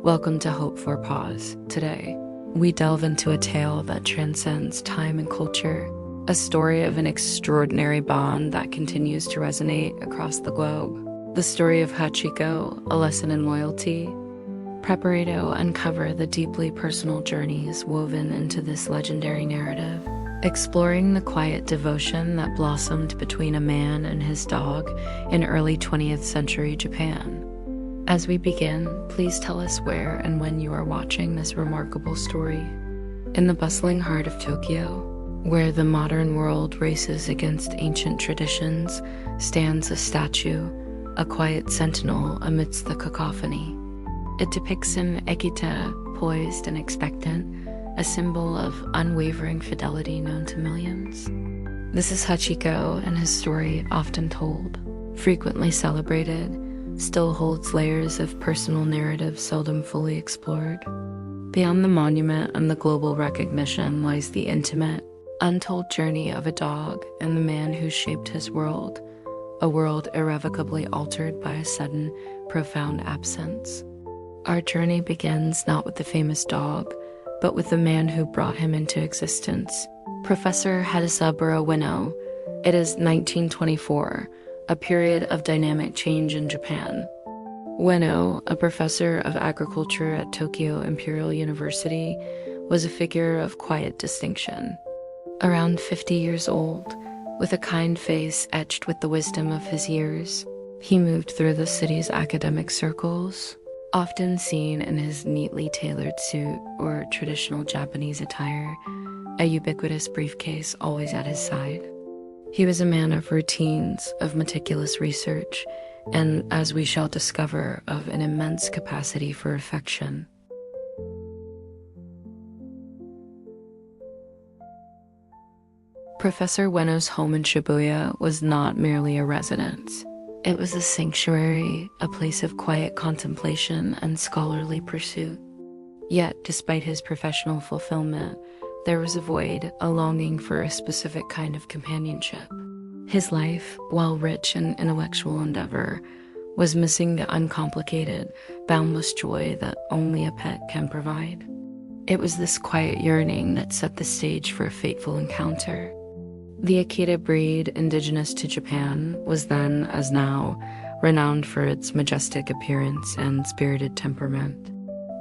Welcome to Hope for Pause. Today, we delve into a tale that transcends time and culture, a story of an extraordinary bond that continues to resonate across the globe. The story of Hachiko, a lesson in loyalty. Prepare to uncover the deeply personal journeys woven into this legendary narrative, exploring the quiet devotion that blossomed between a man and his dog in early 20th century Japan. As we begin, please tell us where and when you are watching this remarkable story. In the bustling heart of Tokyo, where the modern world races against ancient traditions, stands a statue, a quiet sentinel amidst the cacophony. It depicts an Akita, poised and expectant, a symbol of unwavering fidelity known to millions. This is Hachiko, and his story, often told, frequently celebrated, still holds layers of personal narrative seldom fully explored. Beyond the monument and the global recognition lies the intimate, untold journey of a dog and the man who shaped his world, a world irrevocably altered by a sudden, profound absence. Our journey begins not with the famous dog, but with the man who brought him into existence, Professor Ueno. It is 1924, a period of dynamic change in Japan. Ueno, a professor of agriculture at Tokyo Imperial University, was a figure of quiet distinction. Around 50 years old, with a kind face etched with the wisdom of his years, he moved through the city's academic circles, often seen in his neatly tailored suit or traditional Japanese attire, a ubiquitous briefcase always at his side. He was a man of routines, of meticulous research, and, as we shall discover, of an immense capacity for affection. Professor Ueno's home in Shibuya was not merely a residence. It was a sanctuary, a place of quiet contemplation and scholarly pursuit. Yet, despite his professional fulfillment, there was a void, a longing for a specific kind of companionship. His life, while rich in intellectual endeavor, was missing the uncomplicated, boundless joy that only a pet can provide. It was this quiet yearning that set the stage for a fateful encounter. The Akita breed, indigenous to Japan, was then, as now, renowned for its majestic appearance and spirited temperament.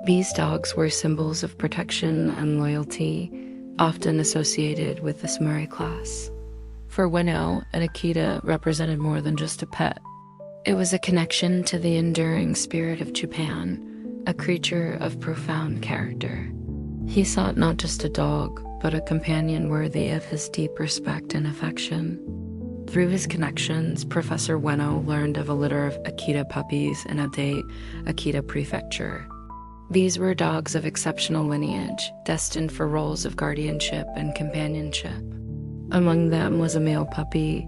These dogs were symbols of protection and loyalty, often associated with the samurai class. For Ueno, an Akita represented more than just a pet. It was a connection to the enduring spirit of Japan, a creature of profound character. He sought not just a dog, but a companion worthy of his deep respect and affection. Through his connections, Professor Ueno learned of a litter of Akita puppies in Ade, Akita Prefecture. These were dogs of exceptional lineage, destined for roles of guardianship and companionship. Among them was a male puppy,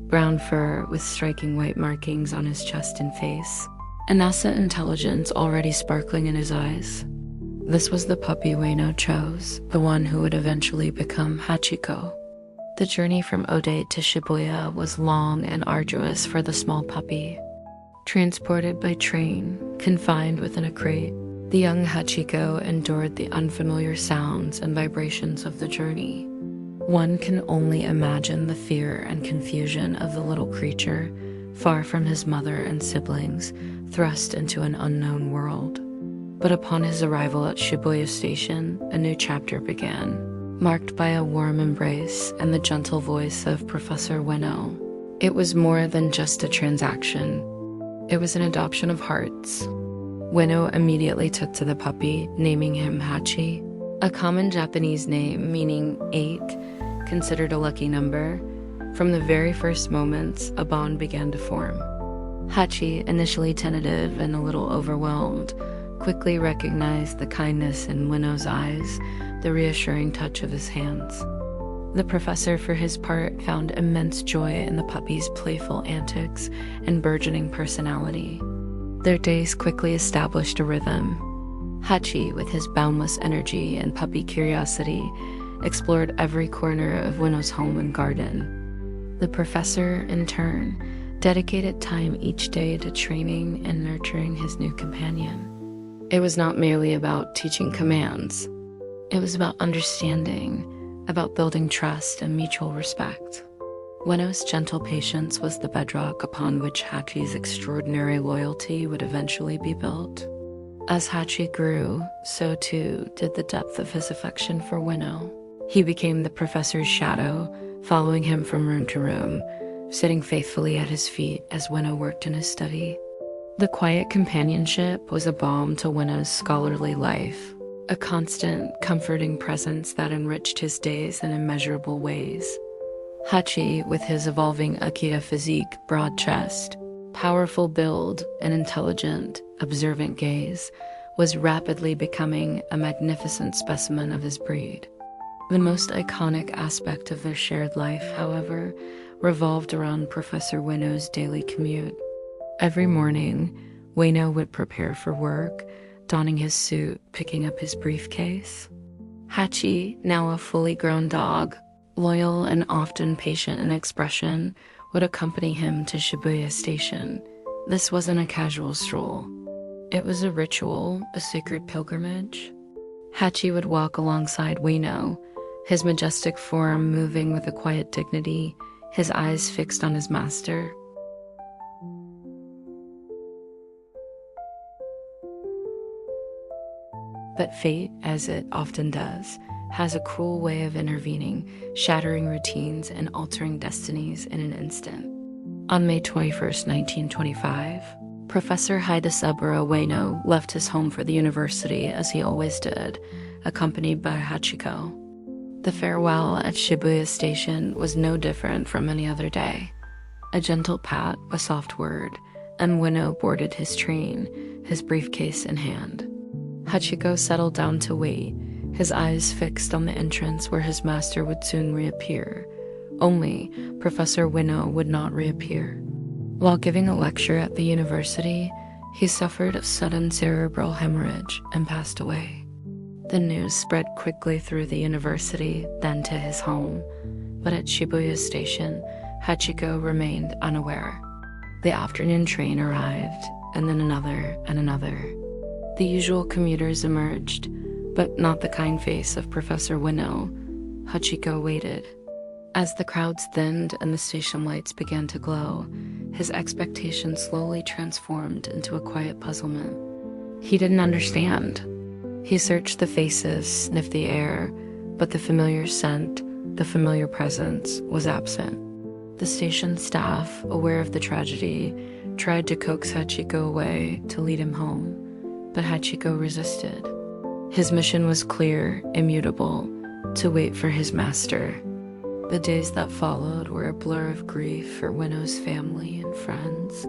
brown fur with striking white markings on his chest and face, an asset intelligence already sparkling in his eyes. This was the puppy Ueno chose, the one who would eventually become Hachiko. The journey from Ode to Shibuya was long and arduous for the small puppy. Transported by train, confined within a crate, the young Hachiko endured the unfamiliar sounds and vibrations of the journey. One can only imagine the fear and confusion of the little creature, far from his mother and siblings, thrust into an unknown world. But upon his arrival at Shibuya Station, a new chapter began, marked by a warm embrace and the gentle voice of Professor Ueno. It was more than just a transaction. It was an adoption of hearts. Ueno immediately took to the puppy, naming him Hachi, a common Japanese name meaning 8, considered a lucky number. From the very first moments, a bond began to form. Hachi, initially tentative and a little overwhelmed, quickly recognized the kindness in Ueno's eyes, the reassuring touch of his hands. The professor, for his part, found immense joy in the puppy's playful antics and burgeoning personality. Their days quickly established a rhythm. Hachi, with his boundless energy and puppy curiosity, explored every corner of Ueno's home and garden. The professor, in turn, dedicated time each day to training and nurturing his new companion. It was not merely about teaching commands. It was about understanding, about building trust and mutual respect. Ueno's gentle patience was the bedrock upon which Hachi's extraordinary loyalty would eventually be built. As Hachi grew, so too did the depth of his affection for Ueno. He became the professor's shadow, following him from room to room, sitting faithfully at his feet as Ueno worked in his study. The quiet companionship was a balm to Ueno's scholarly life, a constant, comforting presence that enriched his days in immeasurable ways. Hachi, with his evolving Akita physique, broad chest, powerful build, and intelligent, observant gaze, was rapidly becoming a magnificent specimen of his breed. The most iconic aspect of their shared life, however, revolved around Professor Ueno's daily commute. Every morning, Ueno would prepare for work, donning his suit, picking up his briefcase. Hachi, now a fully grown dog, loyal and often patient in expression, would accompany him to Shibuya Station. This wasn't a casual stroll. It was a ritual, a sacred pilgrimage. Hachi would walk alongside Ueno, his majestic form moving with a quiet dignity, his eyes fixed on his master. But fate, as it often does, has a cruel way of intervening, shattering routines and altering destinies in an instant. On May 21st, 1925, Professor Hidesaburo Ueno left his home for the university as he always did, accompanied by Hachiko. The farewell at Shibuya Station was no different from any other day. A gentle pat, a soft word, and Ueno boarded his train, his briefcase in hand. Hachiko settled down to wait, his eyes fixed on the entrance where his master would soon reappear. Only Professor Ueno would not reappear. While giving a lecture at the university, he suffered a sudden cerebral hemorrhage and passed away. The news spread quickly through the university, then to his home. But at Shibuya Station, Hachiko remained unaware. The afternoon train arrived, and then another and another. The usual commuters emerged, but not the kind face of Professor Ueno. Hachiko waited. As the crowds thinned and the station lights began to glow, his expectations slowly transformed into a quiet puzzlement. He didn't understand. He searched the faces, sniffed the air, but the familiar scent, the familiar presence, was absent. The station staff, aware of the tragedy, tried to coax Hachiko away to lead him home, but Hachiko resisted. His mission was clear, immutable, to wait for his master. The days that followed were a blur of grief for Ueno's family and friends.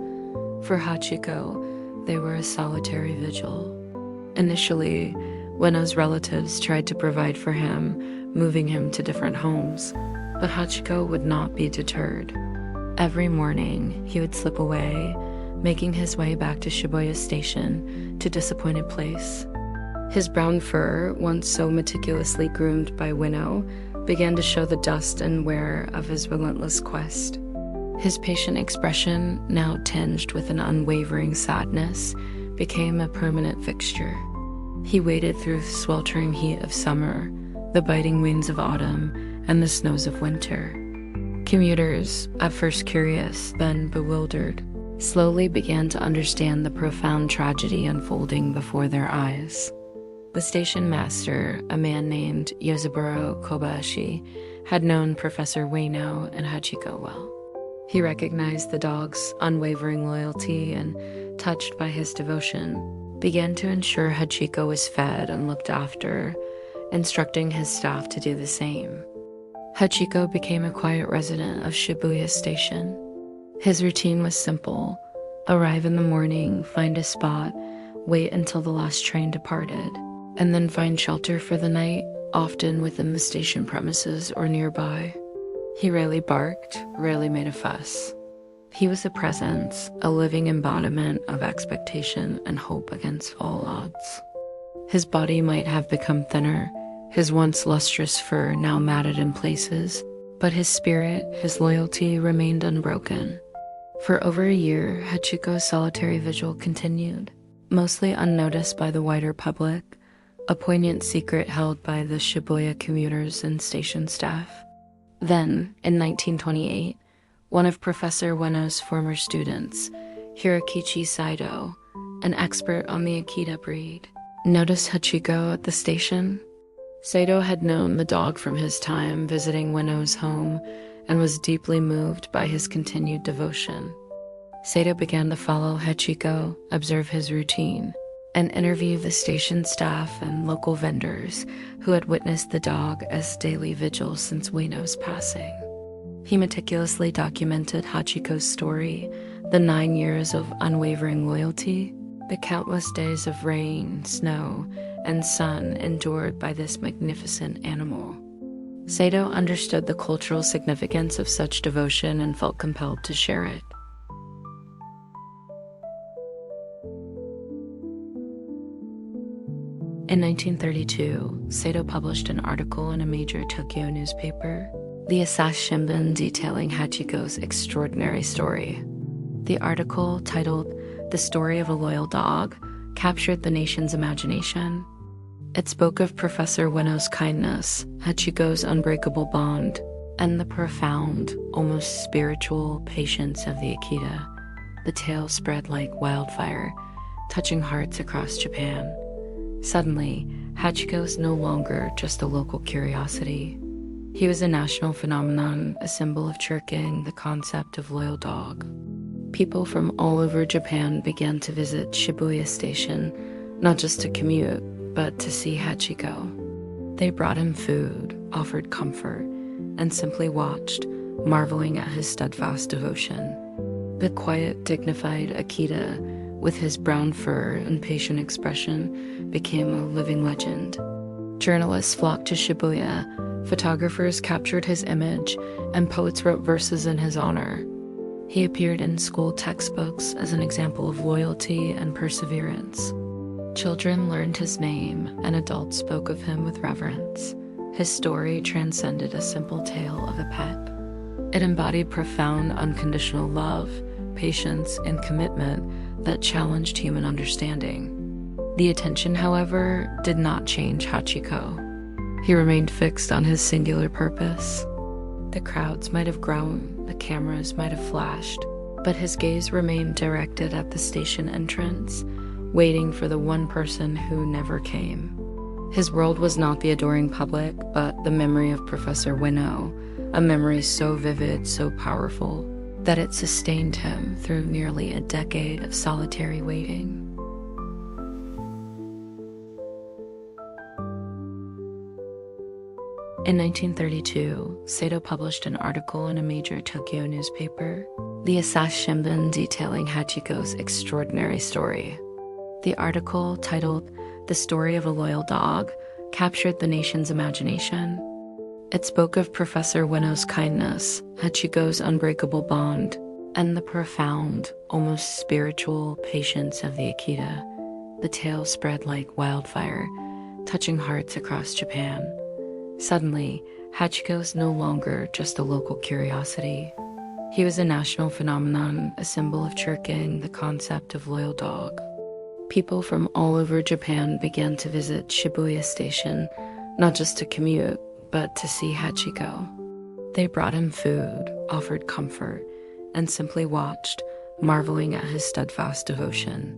For Hachiko, they were a solitary vigil. Initially, Ueno's relatives tried to provide for him, moving him to different homes, but Hachiko would not be deterred. Every morning, he would slip away, making his way back to Shibuya Station, to Disappointed Place. His brown fur, once so meticulously groomed by Ueno, began to show the dust and wear of his relentless quest. His patient expression, now tinged with an unwavering sadness, became a permanent fixture. He waded through the sweltering heat of summer, the biting winds of autumn, and the snows of winter. Commuters, at first curious, then bewildered, slowly began to understand the profound tragedy unfolding before their eyes. The station master, a man named Yozaburo Kobayashi, had known Professor Ueno and Hachiko well. He recognized the dog's unwavering loyalty and, touched by his devotion, began to ensure Hachiko was fed and looked after, instructing his staff to do the same. Hachiko became a quiet resident of Shibuya Station. His routine was simple: arrive in the morning, find a spot, wait until the last train departed, and then find shelter for the night, often within the station premises or nearby. He rarely barked, rarely made a fuss. He was a presence, a living embodiment of expectation and hope against all odds. His body might have become thinner, his once lustrous fur now matted in places, but his spirit, his loyalty remained unbroken. For over a year, Hachiko's solitary vigil continued. Mostly unnoticed by the wider public, a poignant secret held by the Shibuya commuters and station staff. Then, in 1928, one of Professor Ueno's former students, Hirokichi Saito, an expert on the Akita breed, noticed Hachiko at the station. Saito had known the dog from his time visiting Ueno's home and was deeply moved by his continued devotion. Saito began to follow Hachiko, observe his routine, and interview the station staff and local vendors who had witnessed the dog as daily vigil since Ueno's passing. He meticulously documented Hachiko's story, the 9 years of unwavering loyalty, the countless days of rain, snow, and sun endured by this magnificent animal. Saito understood the cultural significance of such devotion and felt compelled to share it. In 1932, Saito published an article in a major Tokyo newspaper, the Asahi Shimbun, detailing Hachiko's extraordinary story. The article, titled "The Story of a Loyal Dog," captured the nation's imagination. It spoke of Professor Ueno's kindness, Hachiko's unbreakable bond, and the profound, almost spiritual patience of the Akita. The tale spread like wildfire, touching hearts across Japan. Suddenly, Hachiko was no longer just a local curiosity. He was a national phenomenon, a symbol of chirking, the concept of loyal dog. People from all over Japan began to visit Shibuya Station, not just to commute, but to see Hachiko. They brought him food, offered comfort, and simply watched, marveling at his steadfast devotion. The quiet, dignified Akita, with his brown fur and patient expression, became a living legend. Journalists flocked to Shibuya, photographers captured his image, and poets wrote verses in his honor. He appeared in school textbooks as an example of loyalty and perseverance. Children learned his name, and adults spoke of him with reverence. His story transcended a simple tale of a pet. It embodied profound unconditional love, patience, and commitment that challenged human understanding. The attention, however, did not change Hachiko. He remained fixed on his singular purpose. The crowds might have grown, the cameras might have flashed, but his gaze remained directed at the station entrance, waiting for the one person who never came. His world was not the adoring public, but the memory of Professor Ueno, a memory so vivid, so powerful, that it sustained him through nearly a decade of solitary waiting. In 1932, Saito published an article in a major Tokyo newspaper, the Asahi Shimbun, detailing Hachiko's extraordinary story. The article, titled "The Story of a Loyal Dog," captured the nation's imagination. It spoke of Professor Ueno's kindness, Hachiko's unbreakable bond, and the profound, almost spiritual patience of the Akita. The tale spread like wildfire, touching hearts across Japan. Suddenly, Hachiko was no longer just a local curiosity. He was a national phenomenon, a symbol of chirking, the concept of loyal dog. People from all over Japan began to visit Shibuya Station, not just to commute, but to see Hachiko. They brought him food, offered comfort, and simply watched, marveling at his steadfast devotion.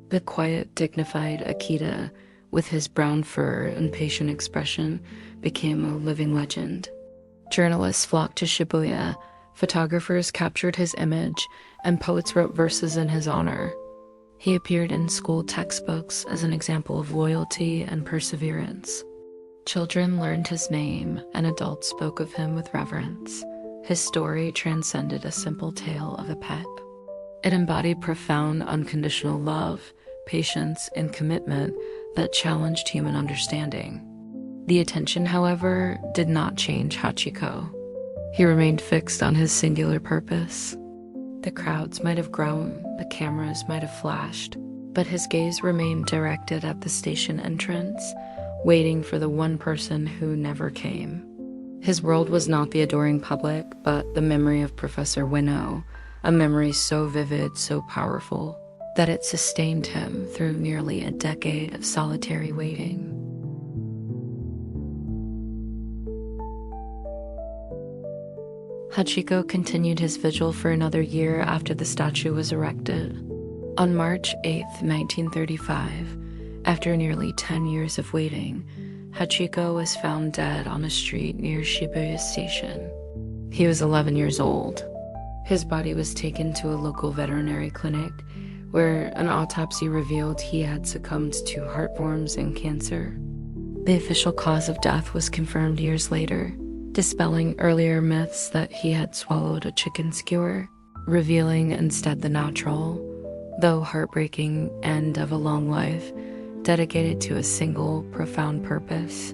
The quiet, dignified Akita, with his brown fur and patient expression, became a living legend. Journalists flocked to Shibuya, photographers captured his image, and poets wrote verses in his honor. He appeared in school textbooks as an example of loyalty and perseverance. Children learned his name, and adults spoke of him with reverence. His story transcended a simple tale of a pet. It embodied profound unconditional love, patience, and commitment that challenged human understanding. The attention, however, did not change Hachiko. He remained fixed on his singular purpose. The crowds might have grown, the cameras might have flashed, but his gaze remained directed at the station entrance, waiting for the one person who never came. His world was not the adoring public, but the memory of Professor Ueno, a memory so vivid, so powerful, that it sustained him through nearly a decade of solitary waiting. Hachiko continued his vigil for another year after the statue was erected. On March 8, 1935, after nearly 10 years of waiting, Hachiko was found dead on a street near Shibuya Station. He was 11 years old. His body was taken to a local veterinary clinic, where an autopsy revealed he had succumbed to heartworms and cancer. The official cause of death was confirmed years later, dispelling earlier myths that he had swallowed a chicken skewer, revealing instead the natural, though heartbreaking, end of a long life dedicated to a single, profound purpose.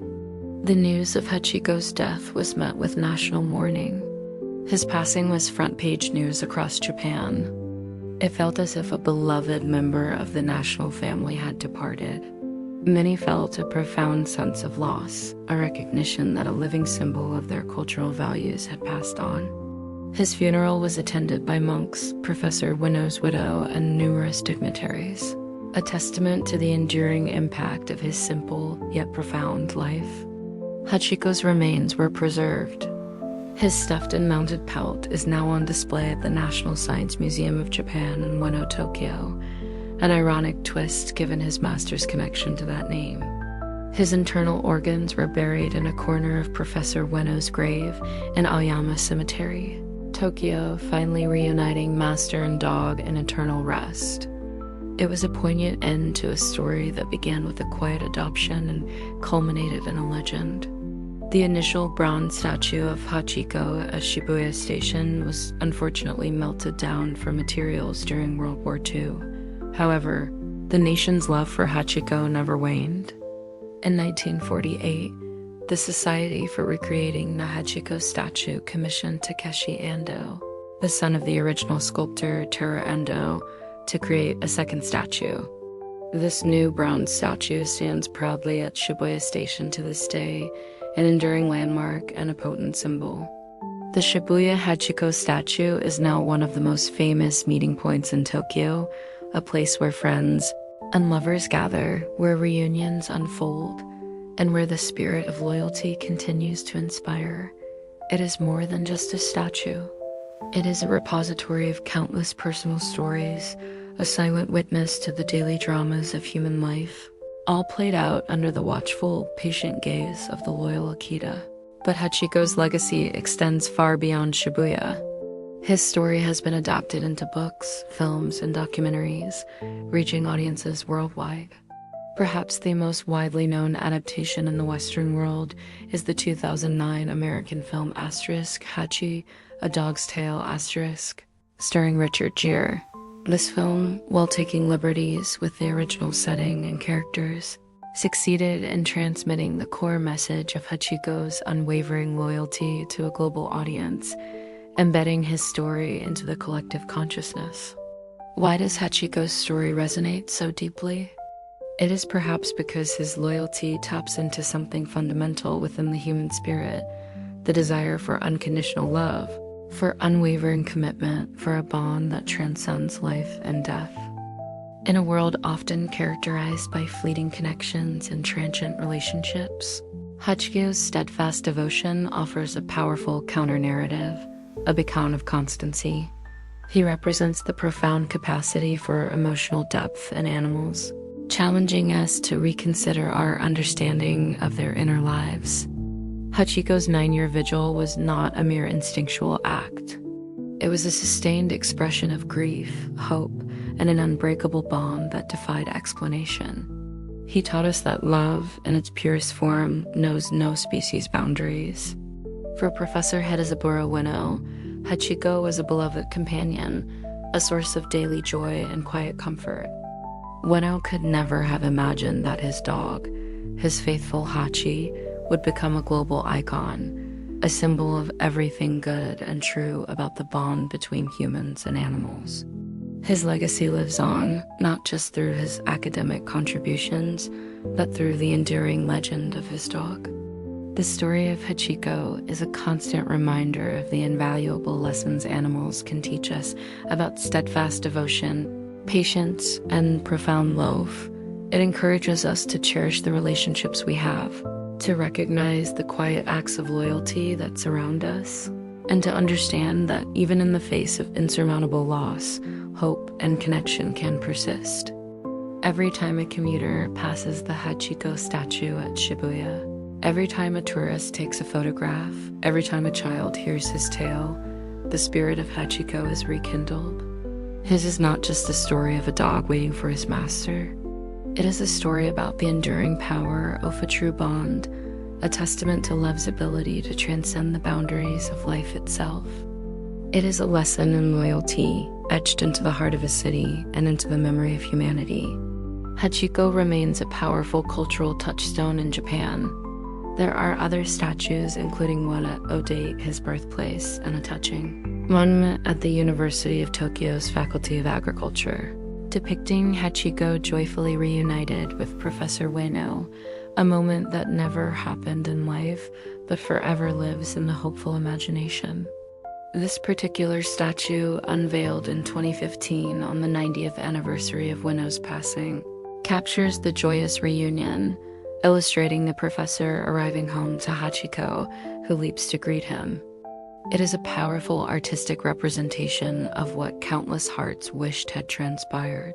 The news of Hachiko's death was met with national mourning. His passing was front-page news across Japan. It felt as if a beloved member of the national family had departed. Many felt a profound sense of loss, a recognition that a living symbol of their cultural values had passed on. His funeral was attended by monks, Professor Ueno's widow, and numerous dignitaries, a testament to the enduring impact of his simple yet profound life. Hachiko's remains were preserved. His stuffed and mounted pelt is now on display at the National Science Museum of Japan in Ueno, Tokyo, an ironic twist given his master's connection to that name. His internal organs were buried in a corner of Professor Ueno's grave in Aoyama Cemetery, Tokyo, finally reuniting master and dog in eternal rest. It was a poignant end to a story that began with a quiet adoption and culminated in a legend. The initial bronze statue of Hachiko at Shibuya Station was unfortunately melted down for materials during World War II. However, the nation's love for Hachiko never waned. In 1948, the Society for Recreating the Hachiko statue commissioned Takeshi Ando, the son of the original sculptor Teru Ando, to create a second statue. This new bronze statue stands proudly at Shibuya Station to this day, an enduring landmark and a potent symbol. The Shibuya Hachiko statue is now one of the most famous meeting points in Tokyo, a place where friends and lovers gather, where reunions unfold, and where the spirit of loyalty continues to inspire. It is more than just a statue. It is a repository of countless personal stories, a silent witness to the daily dramas of human life, all played out under the watchful, patient gaze of the loyal Akita. But Hachiko's legacy extends far beyond Shibuya. His story has been adapted into books, films, and documentaries, reaching audiences worldwide. Perhaps the most widely known adaptation in the Western world is the 2009 American film Hachi, A Dog's Tale *, starring Richard Gere. This film, while taking liberties with the original setting and characters, succeeded in transmitting the core message of Hachiko's unwavering loyalty to a global audience, embedding his story into the collective consciousness. Why does Hachiko's story resonate so deeply? It is perhaps because his loyalty taps into something fundamental within the human spirit, the desire for unconditional love, for unwavering commitment, for a bond that transcends life and death. In a world often characterized by fleeting connections and transient relationships, Hachiko's steadfast devotion offers a powerful counter-narrative, a beacon of constancy. He represents the profound capacity for emotional depth in animals, challenging us to reconsider our understanding of their inner lives. Hachiko's 9-year vigil was not a mere instinctual act. It was a sustained expression of grief, hope, and an unbreakable bond that defied explanation. He taught us that love, in its purest form, knows no species boundaries. For Professor Hachiko Ueno, Hachiko was a beloved companion, a source of daily joy and quiet comfort. Ueno could never have imagined that his dog, his faithful Hachi, would become a global icon, a symbol of everything good and true about the bond between humans and animals. His legacy lives on, not just through his academic contributions, but through the enduring legend of his dog. The story of Hachiko is a constant reminder of the invaluable lessons animals can teach us about steadfast devotion, patience, and profound love. It encourages us to cherish the relationships we have, to recognize the quiet acts of loyalty that surround us, and to understand that even in the face of insurmountable loss, hope and connection can persist. Every time a commuter passes the Hachiko statue at Shibuya, every time a tourist takes a photograph, every time a child hears his tale, the spirit of Hachiko is rekindled. His is not just the story of a dog waiting for his master. It is a story about the enduring power of a true bond, a testament to love's ability to transcend the boundaries of life itself. It is a lesson in loyalty, etched into the heart of a city and into the memory of humanity. Hachiko remains a powerful cultural touchstone in Japan. There are other statues, including one at Odate, his birthplace, and a touching monument at the University of Tokyo's Faculty of Agriculture, depicting Hachiko joyfully reunited with Professor Ueno, a moment that never happened in life, but forever lives in the hopeful imagination. This particular statue, unveiled in 2015 on the 90th anniversary of Ueno's passing, captures the joyous reunion, illustrating the professor arriving home to Hachiko, who leaps to greet him. It is a powerful artistic representation of what countless hearts wished had transpired.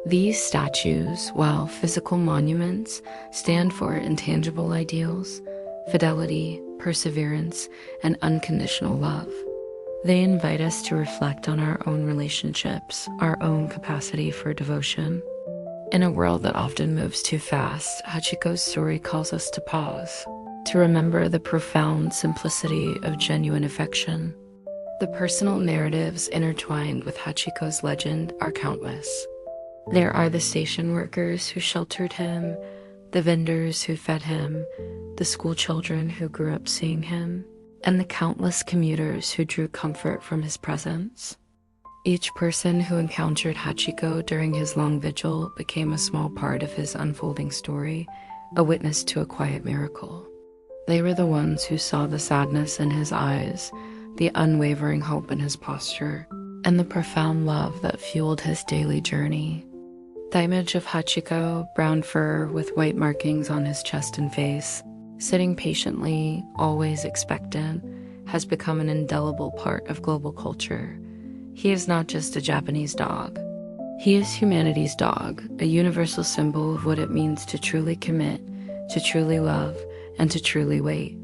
These statues, while physical monuments, stand for intangible ideals, fidelity, perseverance, and unconditional love. They invite us to reflect on our own relationships, our own capacity for devotion. In a world that often moves too fast, Hachiko's story calls us to pause, to remember the profound simplicity of genuine affection. The personal narratives intertwined with Hachiko's legend are countless. There are the station workers who sheltered him, the vendors who fed him, the school children who grew up seeing him, and the countless commuters who drew comfort from his presence. Each person who encountered Hachiko during his long vigil became a small part of his unfolding story, a witness to a quiet miracle. They were the ones who saw the sadness in his eyes, the unwavering hope in his posture, and the profound love that fueled his daily journey. The image of Hachiko, brown fur with white markings on his chest and face, sitting patiently, always expectant, has become an indelible part of global culture. He is not just a Japanese dog. He is humanity's dog, a universal symbol of what it means to truly commit, to truly love, and to truly wait.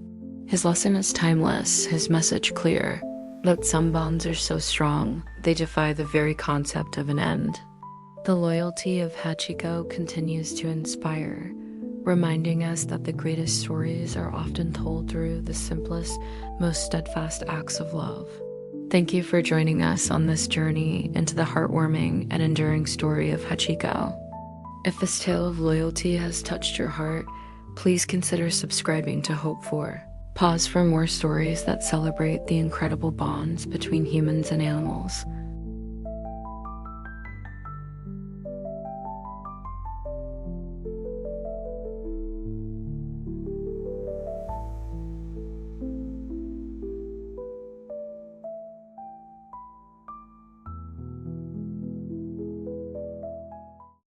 His lesson is timeless, his message clear, that some bonds are so strong, they defy the very concept of an end. The loyalty of Hachiko continues to inspire, reminding us that the greatest stories are often told through the simplest, most steadfast acts of love. Thank you for joining us on this journey into the heartwarming and enduring story of Hachiko. If this tale of loyalty has touched your heart, please consider subscribing to Hope For. Pause for more stories that celebrate the incredible bonds between humans and animals.